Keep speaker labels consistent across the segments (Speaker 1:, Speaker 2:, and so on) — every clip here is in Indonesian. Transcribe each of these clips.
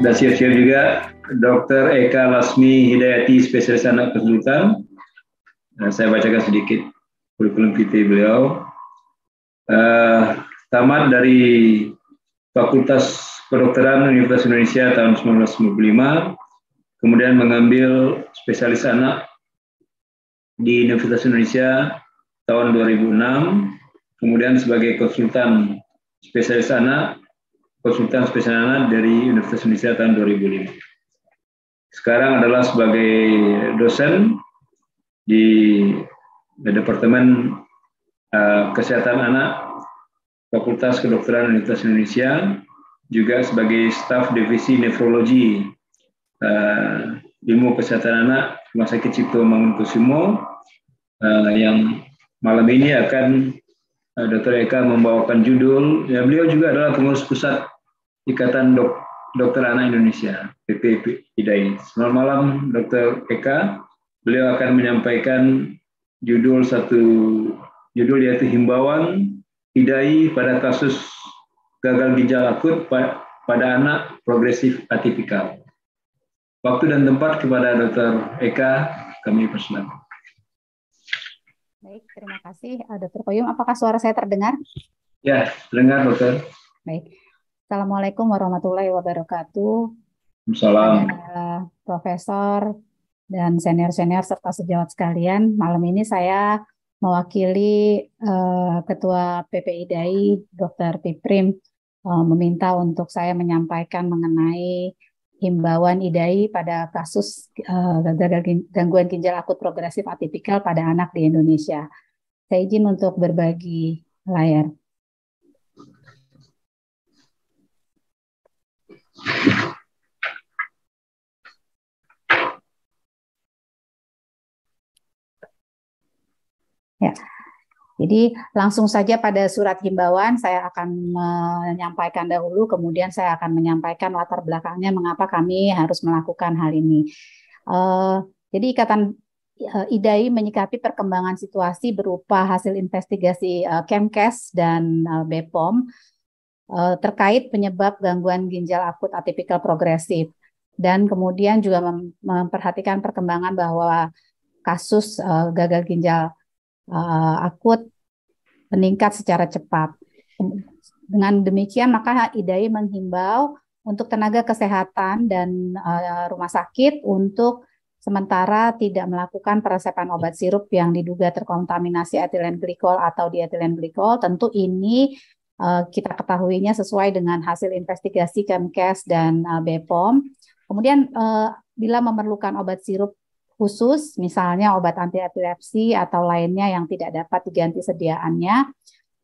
Speaker 1: Dan share juga Dr. Eka Lasmi Hidayati, spesialis anak kesulitan. Saya bacakan sedikit kurikulum vitae beliau. Tamat dari Fakultas Kedokteran Universitas Indonesia tahun 1995, kemudian mengambil spesialis anak di Universitas Indonesia tahun 2006, kemudian sebagai konsultan spesialis anak dari Universitas Indonesia tahun 2005. Sekarang adalah sebagai dosen di Departemen Kesehatan Anak Fakultas Kedokteran Universitas Indonesia, juga sebagai staf divisi nefrologi ilmu kesehatan anak Rumah Sakit Cipto Mangunkusumo, yang malam ini akan Dr. Eka membawakan judul, ya, beliau juga adalah pengurus pusat Ikatan Dokter Anak Indonesia, PPIDAI. Selamat malam Dr. Eka, beliau akan menyampaikan judul yaitu himbauan IDAI pada kasus gagal ginjal akut pada anak progresif atipikal. Waktu dan tempat kepada Dr. Eka, kami persilakan.
Speaker 2: Baik, terima kasih Dr. Koyum. Apakah suara saya terdengar?
Speaker 1: Ya, terdengar Dokter.
Speaker 2: Baik. Assalamualaikum warahmatullahi wabarakatuh.
Speaker 1: Salam.
Speaker 2: Profesor dan senior-senior serta sejawat sekalian, malam ini saya mewakili Ketua PPIDAI, Dr. Piprim, meminta untuk saya menyampaikan mengenai himbauan IDAI pada kasus gangguan ginjal akut progresif atipikal pada anak di Indonesia. Saya izin untuk berbagi layar. Ya, jadi langsung saja pada surat himbauan saya akan menyampaikan dahulu, kemudian saya akan menyampaikan latar belakangnya mengapa kami harus melakukan hal ini. Jadi Ikatan IDAI menyikapi perkembangan situasi berupa hasil investigasi Kemkes dan BPOM terkait penyebab gangguan ginjal akut atipikal progresif, dan kemudian juga memperhatikan perkembangan bahwa kasus gagal ginjal akut meningkat secara cepat. Dengan demikian, maka IDAI menghimbau untuk tenaga kesehatan dan rumah sakit untuk sementara tidak melakukan peresepan obat sirup yang diduga terkontaminasi etilen glikol atau dietilen glikol. Tentu ini kita ketahuinya sesuai dengan hasil investigasi Kemkes dan BPOM. Kemudian bila memerlukan obat sirup khusus, misalnya obat anti epilepsi atau lainnya yang tidak dapat diganti sediaannya,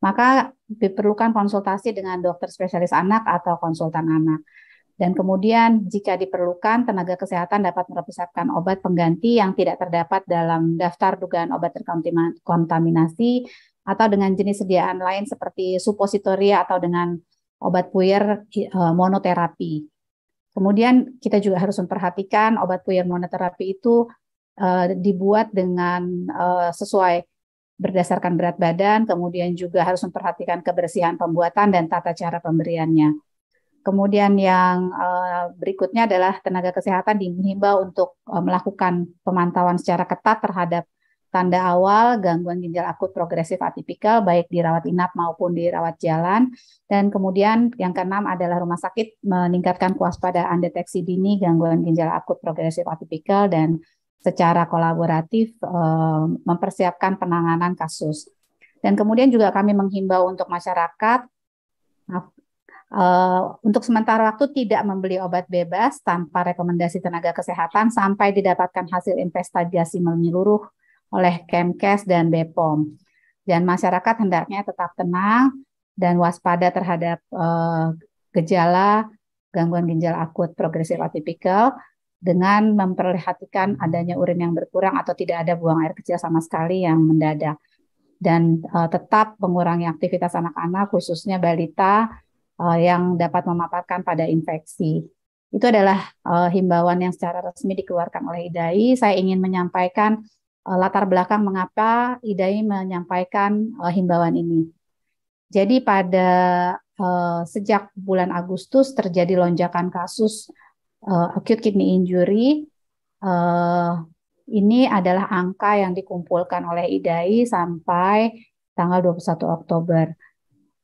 Speaker 2: maka diperlukan konsultasi dengan dokter spesialis anak atau konsultan anak. Dan kemudian jika diperlukan, tenaga kesehatan dapat meresepkan obat pengganti yang tidak terdapat dalam daftar dugaan obat terkontaminasi atau dengan jenis sediaan lain seperti supositoria atau dengan obat puyer monoterapi. Kemudian kita juga harus memperhatikan obat puyer monoterapi itu dibuat dengan sesuai berdasarkan berat badan, kemudian juga harus memperhatikan kebersihan pembuatan dan tata cara pemberiannya. Kemudian yang berikutnya adalah tenaga kesehatan dihimbau untuk melakukan pemantauan secara ketat terhadap tanda awal gangguan ginjal akut progresif atipikal, baik dirawat inap maupun dirawat jalan. Dan kemudian yang keenam adalah rumah sakit meningkatkan kewaspadaan deteksi dini gangguan ginjal akut progresif atipikal dan secara kolaboratif mempersiapkan penanganan kasus. Dan kemudian juga kami menghimbau untuk masyarakat untuk sementara waktu tidak membeli obat bebas tanpa rekomendasi tenaga kesehatan sampai didapatkan hasil investigasi menyeluruh oleh Kemkes dan BPOM. Dan masyarakat hendaknya tetap tenang dan waspada terhadap gejala gangguan ginjal akut progresif atipikal dengan memperhatikan adanya urin yang berkurang atau tidak ada buang air kecil sama sekali yang mendadak. Dan tetap mengurangi aktivitas anak-anak, khususnya balita yang dapat memaparkan pada infeksi. Itu adalah himbauan yang secara resmi dikeluarkan oleh IDAI. Saya ingin menyampaikan latar belakang mengapa IDAI menyampaikan himbauan ini. Jadi pada sejak bulan Agustus terjadi lonjakan kasus acute kidney injury. Ini adalah angka yang dikumpulkan oleh IDAI sampai tanggal 21 Oktober.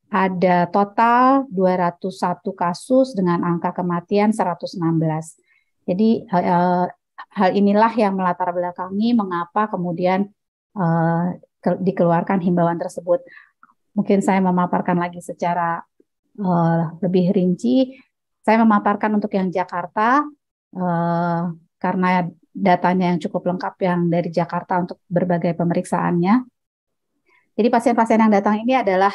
Speaker 2: Ada total 201 kasus dengan angka kematian 116. Jadi hal inilah yang melatar belakangi mengapa kemudian dikeluarkan himbauan tersebut. Mungkin saya memaparkan lagi secara lebih rinci. Saya memaparkan untuk yang Jakarta karena datanya yang cukup lengkap yang dari Jakarta untuk berbagai pemeriksaannya. Jadi pasien-pasien yang datang ini adalah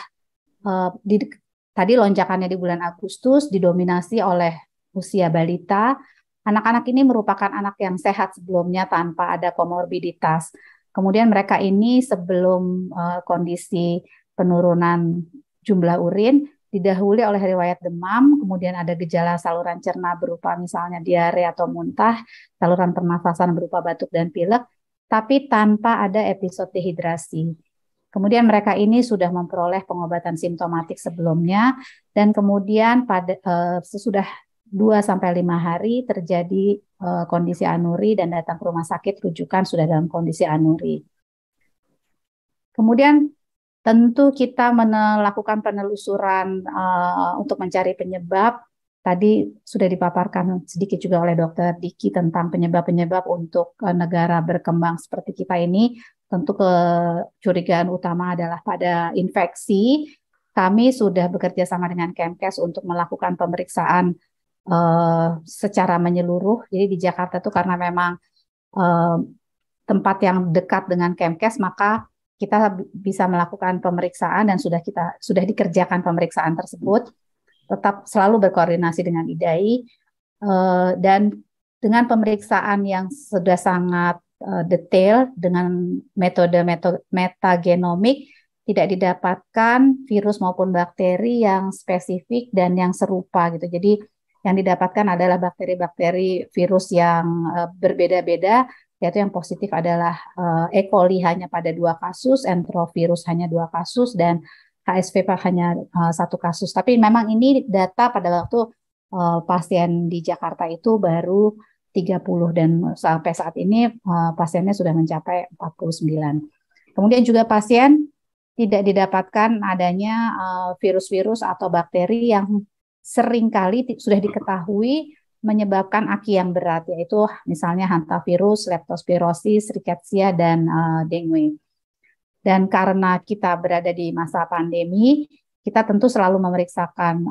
Speaker 2: tadi lonjakannya di bulan Agustus didominasi oleh usia balita. Anak-anak ini merupakan anak yang sehat sebelumnya tanpa ada komorbiditas. Kemudian mereka ini sebelum kondisi penurunan jumlah urin didahului oleh riwayat demam, kemudian ada gejala saluran cerna berupa misalnya diare atau muntah, saluran pernafasan berupa batuk dan pilek, tapi tanpa ada episode dehidrasi. Kemudian mereka ini sudah memperoleh pengobatan simptomatik sebelumnya dan kemudian pada sesudah 2-5 hari terjadi kondisi anuri dan datang ke rumah sakit rujukan sudah dalam kondisi anuri. Kemudian tentu kita melakukan penelusuran untuk mencari penyebab. Tadi sudah dipaparkan sedikit juga oleh Dr. Diki tentang penyebab-penyebab untuk negara berkembang seperti kita ini. Tentu kecurigaan utama adalah pada infeksi. Kami sudah bekerja sama dengan Kemkes untuk melakukan pemeriksaan secara menyeluruh. Jadi di Jakarta itu karena memang tempat yang dekat dengan Kemkes, maka kita bisa melakukan pemeriksaan dan sudah dikerjakan pemeriksaan tersebut. Tetap selalu berkoordinasi dengan IDAI dan dengan pemeriksaan yang sudah sangat detail dengan metode metagenomik tidak didapatkan virus maupun bakteri yang spesifik dan yang serupa gitu. Jadi yang didapatkan adalah bakteri-bakteri virus yang berbeda-beda, yaitu yang positif adalah E. coli hanya pada 2 kasus, enterovirus hanya 2 kasus, dan HSV hanya 1 kasus. Tapi memang ini data pada waktu pasien di Jakarta itu baru 30 dan sampai saat ini pasiennya sudah mencapai 49. Kemudian juga pasien tidak didapatkan adanya virus-virus atau bakteri yang seringkali sudah diketahui menyebabkan AKI yang berat, yaitu misalnya hantavirus, leptospirosis, rickettsia, dan dengue. Dan karena kita berada di masa pandemi, kita tentu selalu memeriksakan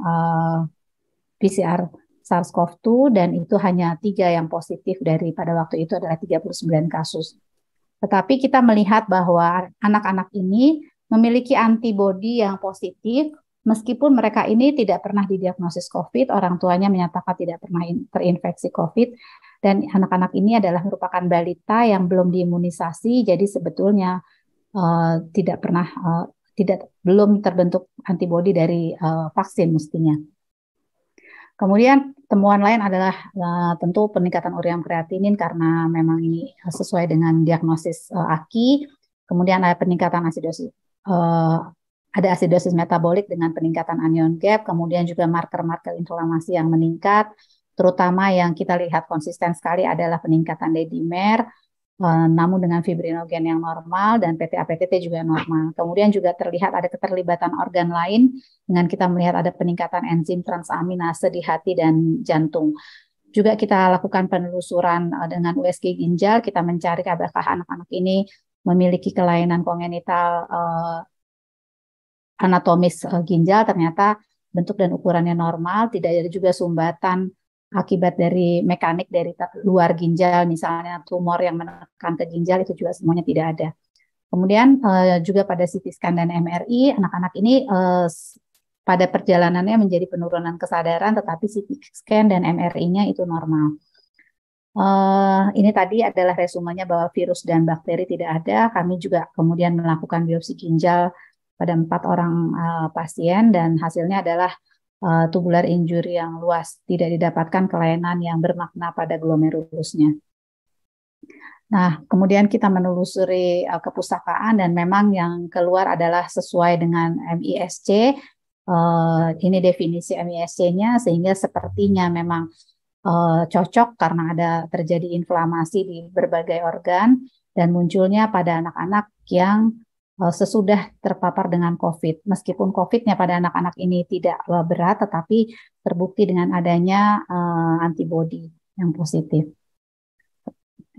Speaker 2: PCR SARS-CoV-2 dan itu hanya 3 yang positif dari pada waktu itu adalah 39 kasus. Tetapi kita melihat bahwa anak-anak ini memiliki antibodi yang positif meskipun mereka ini tidak pernah didiagnosis COVID, orang tuanya menyatakan tidak pernah terinfeksi COVID, dan anak-anak ini adalah merupakan balita yang belum diimunisasi, jadi sebetulnya belum terbentuk antibodi dari vaksin mestinya. Kemudian temuan lain adalah tentu peningkatan ureum kreatinin karena memang ini sesuai dengan diagnosis AKI. Kemudian ada peningkatan asidosis. Ada asidosis metabolik dengan peningkatan anion gap, kemudian juga marker-marker inflamasi yang meningkat, terutama yang kita lihat konsisten sekali adalah peningkatan D-dimer, namun dengan fibrinogen yang normal dan PT-APTT juga normal. Kemudian juga terlihat ada keterlibatan organ lain dengan kita melihat ada peningkatan enzim transaminase di hati dan jantung. Juga kita lakukan penelusuran dengan USG ginjal, kita mencari apakah anak-anak ini memiliki kelainan kongenital anatomis ginjal, ternyata bentuk dan ukurannya normal, tidak ada juga sumbatan akibat dari mekanik dari luar ginjal, misalnya tumor yang menekan ke ginjal, itu juga semuanya tidak ada. Kemudian juga pada CT scan dan MRI, anak-anak ini pada perjalanannya menjadi penurunan kesadaran, tetapi CT scan dan MRI-nya itu normal. Ini tadi adalah resumenya bahwa virus dan bakteri tidak ada. Kami juga kemudian melakukan biopsi ginjal pada 4 orang pasien dan hasilnya adalah tubular injury yang luas, tidak didapatkan kelainan yang bermakna pada glomerulusnya. Nah, kemudian kita menelusuri kepustakaan dan memang yang keluar adalah sesuai dengan MISC. Ini definisi MISC-nya sehingga sepertinya memang cocok karena ada terjadi inflamasi di berbagai organ dan munculnya pada anak-anak yang sesudah terpapar dengan COVID. Meskipun COVID-nya pada anak-anak ini tidak berat, tetapi terbukti dengan adanya antibodi yang positif.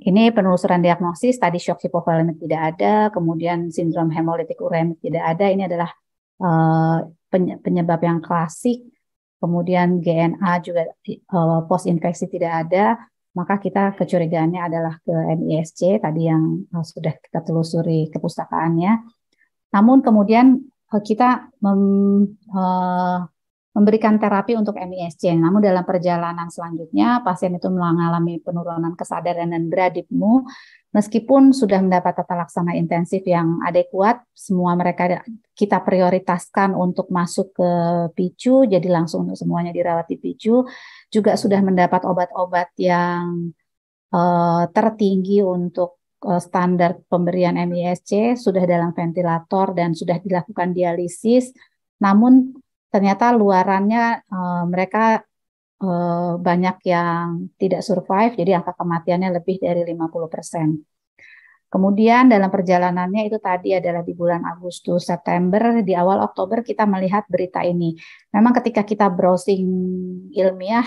Speaker 2: Ini penelusuran diagnosis, tadi shock hipovolemik tidak ada, kemudian sindrom hemolitik uremik tidak ada. Ini adalah penyebab yang klasik. Kemudian GNA juga post infeksi tidak ada, maka kita kecurigaannya adalah ke MISC tadi yang sudah kita telusuri kepustakaannya. Namun kemudian kita memberikan terapi untuk MISC. Namun dalam perjalanan selanjutnya pasien itu mengalami penurunan kesadaran dan bradipmu. Meskipun sudah mendapat tata laksana intensif yang adekuat, semua mereka kita prioritaskan untuk masuk ke PICU, jadi langsung semuanya dirawat di PICU. Juga sudah mendapat obat-obat yang tertinggi untuk standar pemberian MISC, sudah dalam ventilator dan sudah dilakukan dialisis. Namun ternyata luarannya mereka banyak yang tidak survive, jadi angka kematiannya lebih dari 50%. Kemudian dalam perjalanannya itu tadi adalah di bulan Agustus, September, di awal Oktober kita melihat berita ini. Memang ketika kita browsing ilmiah,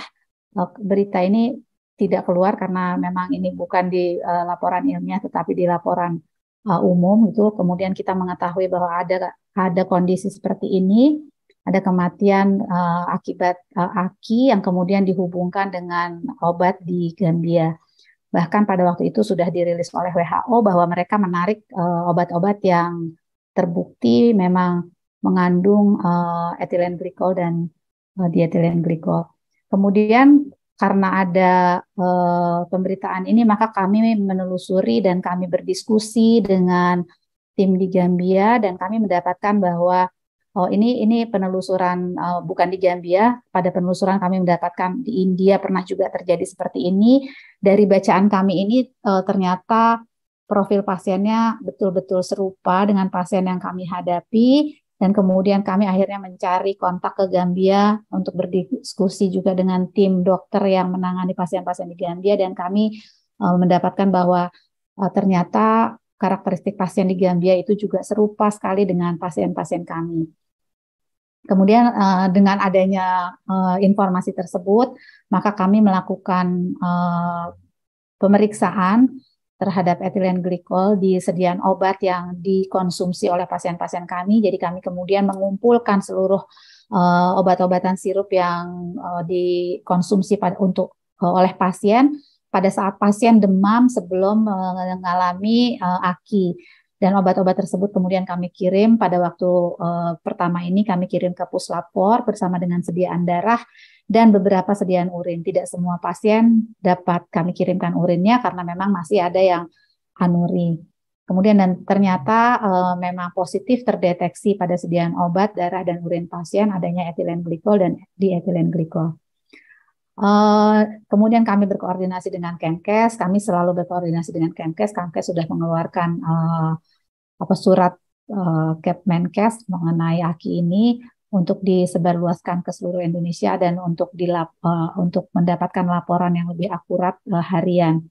Speaker 2: berita ini tidak keluar karena memang ini bukan di laporan ilmiah tetapi di laporan umum itu. Kemudian kita mengetahui bahwa ada kondisi seperti ini. Ada kematian akibat AKI yang kemudian dihubungkan dengan obat di Gambia. Bahkan pada waktu itu sudah dirilis oleh WHO bahwa mereka menarik obat-obat yang terbukti memang mengandung etilen glikol dan dietilen glikol. Kemudian karena ada pemberitaan ini, maka kami menelusuri dan kami berdiskusi dengan tim di Gambia dan kami mendapatkan bahwa ini penelusuran bukan di Gambia. Pada penelusuran kami mendapatkan di India pernah juga terjadi seperti ini. Dari bacaan kami ini ternyata profil pasiennya betul-betul serupa dengan pasien yang kami hadapi. Dan kemudian kami akhirnya mencari kontak ke Gambia untuk berdiskusi juga dengan tim dokter yang menangani pasien-pasien di Gambia. Dan kami mendapatkan bahwa ternyata karakteristik pasien di Gambia itu juga serupa sekali dengan pasien-pasien kami. Kemudian dengan adanya informasi tersebut, maka kami melakukan pemeriksaan terhadap etilen glikol di sediaan obat yang dikonsumsi oleh pasien-pasien kami. Jadi kami kemudian mengumpulkan seluruh obat-obatan sirup yang dikonsumsi oleh pasien pada saat pasien demam sebelum mengalami AKI. Dan obat-obat tersebut kemudian kami kirim pada waktu pertama ini kami kirim ke puslapor bersama dengan sediaan darah dan beberapa sediaan urin. Tidak semua pasien dapat kami kirimkan urinnya karena memang masih ada yang anuri. Kemudian dan ternyata memang positif terdeteksi pada sediaan obat, darah, dan urin pasien adanya etilen glikol dan dietilen glikol. Kemudian kami berkoordinasi dengan Kemkes, kami selalu berkoordinasi dengan Kemkes. Kemkes sudah mengeluarkan surat Kepmenkes mengenai AKI ini untuk disebarluaskan ke seluruh Indonesia dan untuk mendapatkan laporan yang lebih akurat harian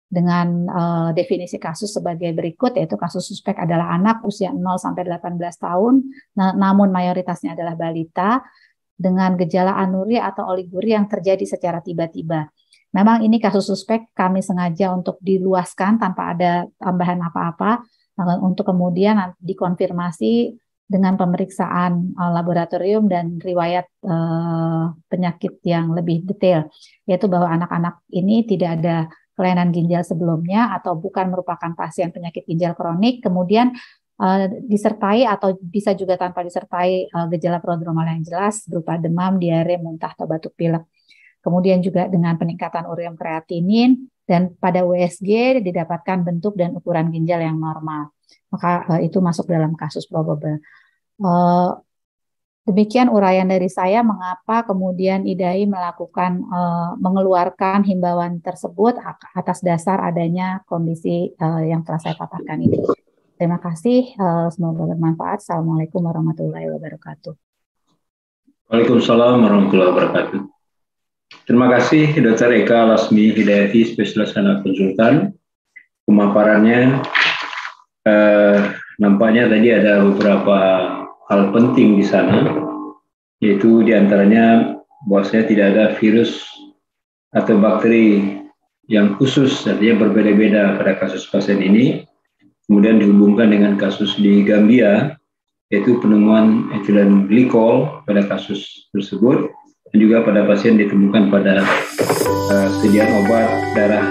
Speaker 2: dengan definisi kasus sebagai berikut, yaitu kasus suspek adalah anak usia 0 sampai 18 tahun, namun mayoritasnya adalah balita dengan gejala anuria atau oliguria yang terjadi secara tiba-tiba. Memang ini kasus suspek kami sengaja untuk diluaskan tanpa ada tambahan apa-apa untuk kemudian dikonfirmasi dengan pemeriksaan laboratorium dan riwayat penyakit yang lebih detail, yaitu bahwa anak-anak ini tidak ada kelainan ginjal sebelumnya atau bukan merupakan pasien penyakit ginjal kronik, kemudian disertai atau bisa juga tanpa disertai gejala prodromal yang jelas berupa demam, diare, muntah, atau batuk pilek. Kemudian juga dengan peningkatan ureum kreatinin dan pada USG didapatkan bentuk dan ukuran ginjal yang normal. Maka itu masuk dalam kasus probable. Demikian uraian dari saya mengapa kemudian IDAI mengeluarkan himbauan tersebut atas dasar adanya kondisi yang telah saya paparkan ini. Terima kasih, semoga bermanfaat. Assalamualaikum warahmatullahi wabarakatuh.
Speaker 1: Waalaikumsalam warahmatullahi wabarakatuh. Terima kasih Dr. Eka Lasmi Hidayati, spesialis anak konsultan. Pemaparannya nampaknya tadi ada beberapa hal penting di sana, yaitu diantaranya bahwasanya tidak ada virus atau bakteri yang khusus, artinya berbeda-beda pada kasus pasien ini. Kemudian dihubungkan dengan kasus di Gambia, yaitu penemuan etilen glikol pada kasus tersebut, dan juga pada pasien ditemukan pada sediaan obat darah